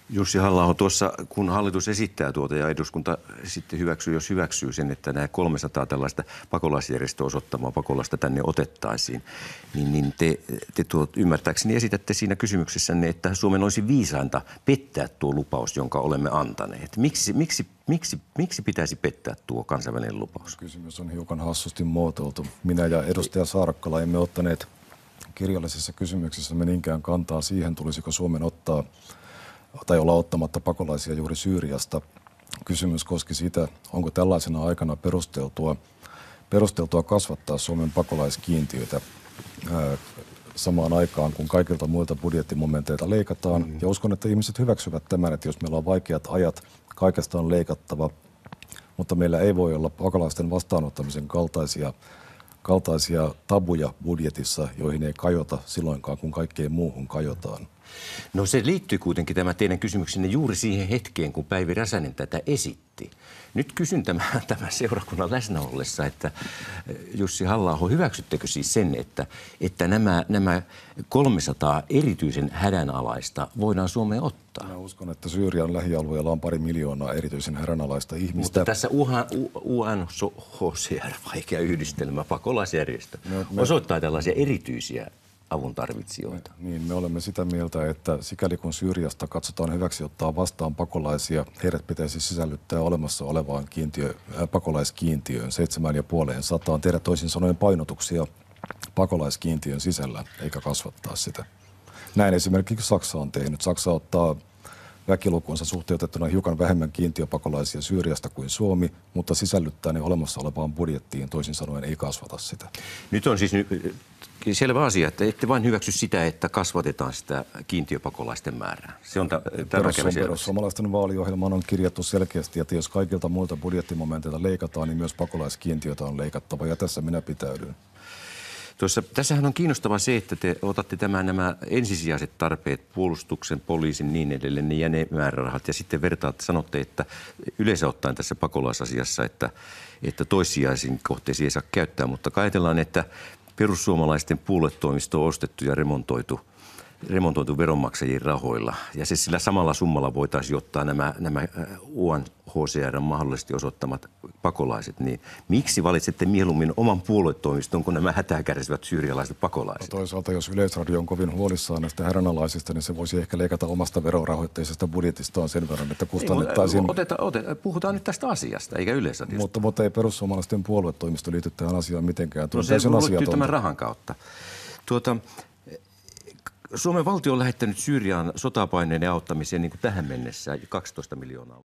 Jussi Halla-aho, tuossa kun hallitus esittää tuota ja eduskunta sitten hyväksyy, jos hyväksyy sen, että nämä 300 tällaista pakolaisjärjestöä osoittamaa pakolaista tänne otettaisiin, niin te ymmärtääkseni esitätte siinä kysymyksessänne, että Suomen olisi viisainta pettää tuo lupaus, jonka olemme antaneet. Miksi pitäisi pettää tuo kansainvälinen lupaus? Kysymys on hiukan hassusti muotoiltu. Minä ja edustaja Saarakkala emme ottaneet kirjallisessa kysymyksessä niinkään kantaa siihen, tulisiko Suomen ottaa tai olla ottamatta pakolaisia juuri Syyriasta. Kysymys koski sitä, onko tällaisena aikana perusteltua kasvattaa Suomen pakolaiskiintiötä samaan aikaan, kun kaikilta muilta budjettimomenteilta leikataan. Ja uskon, että ihmiset hyväksyvät tämän, että jos meillä on vaikeat ajat, kaikesta on leikattava, mutta meillä ei voi olla pakolaisten vastaanottamisen kaltaisia tabuja budjetissa, joihin ei kajota silloinkaan, kun kaikkeen muuhun kajotaan. No se liittyy kuitenkin tämä teidän kysymyksenne juuri siihen hetkeen, kun Päivi Räsänen tätä esitti. Nyt kysyn tämän seurakunnan läsnä ollessa, että Jussi Halla-aho, hyväksyttekö siis sen, että nämä 300 erityisen hädänalaista voidaan Suomeen ottaa? Minä uskon, että Syyrian lähialueella on 2 miljoonaa erityisen hädänalaista ihmistä. Mutta tässä UNHCR, vaikea yhdistelmä, pakolaisjärjestö, osoittaa tällaisia erityisiä avun tarvitsijoita. Niin, me olemme sitä mieltä, että sikäli kun Syyriasta katsotaan hyväksi ottaa vastaan pakolaisia, heidät pitäisi sisällyttää olemassa olevaan pakolaiskiintiöön 750, tehdä toisin sanoen painotuksia pakolaiskiintiön sisällä, eikä kasvattaa sitä. Näin esimerkiksi Saksa on tehnyt. Saksa ottaa väkilukuunsa suhteutettuna hiukan vähemmän kiintiöpakolaisia Syyriasta kuin Suomi, mutta sisällyttää ne olemassa olevaan budjettiin, toisin sanoen ei kasvata sitä. Nyt on siis selvä asia, että ette vain hyväksy sitä, että kasvatetaan sitä kiintiöpakolaisten määrää. Se on Perussuomalaisten vaaliohjelmaan on kirjattu selkeästi, että jos kaikilta muilta budjettimomenteilta leikataan, niin myös pakolaiskiintiötä on leikattava, ja tässä minä pitäydyn. Tässähän on kiinnostavaa se, että te otatte nämä ensisijaiset tarpeet, puolustuksen, poliisin, niin edelleen, ne jänemäärärahat, ja sitten sanotte, että yleensä ottaen tässä pakolaisasiassa, että toissijaisiin kohteisiin ei saa käyttää, mutta ajatellaan, että perussuomalaisten puoluetoimisto on ostettu ja remontoitu veronmaksajien rahoilla. Ja se sillä samalla summalla voitaisiin ottaa nämä UNHCR mahdollisesti osoittamat pakolaiset. Niin miksi valitsette mieluummin oman puoluetoimiston, kun nämä hätää kärsivät syyrialaiset pakolaiset? No toisaalta, jos Yleisradio on kovin huolissaan näistä hädänalaisista, niin se voisi ehkä leikata omasta verorahoitteisesta budjetistaan sen verran, että kustannettaisiin... Puhutaan nyt tästä asiasta, eikä Yleisradiosta. Mutta ei perussuomalaisten puoluetoimisto liity tähän asiaan mitenkään. No se liittyy tämän rahan kautta. Suomen valtio on lähettänyt Syyriaan sotapaineiden auttamiseen niin kuin tähän mennessä 12 miljoonaa.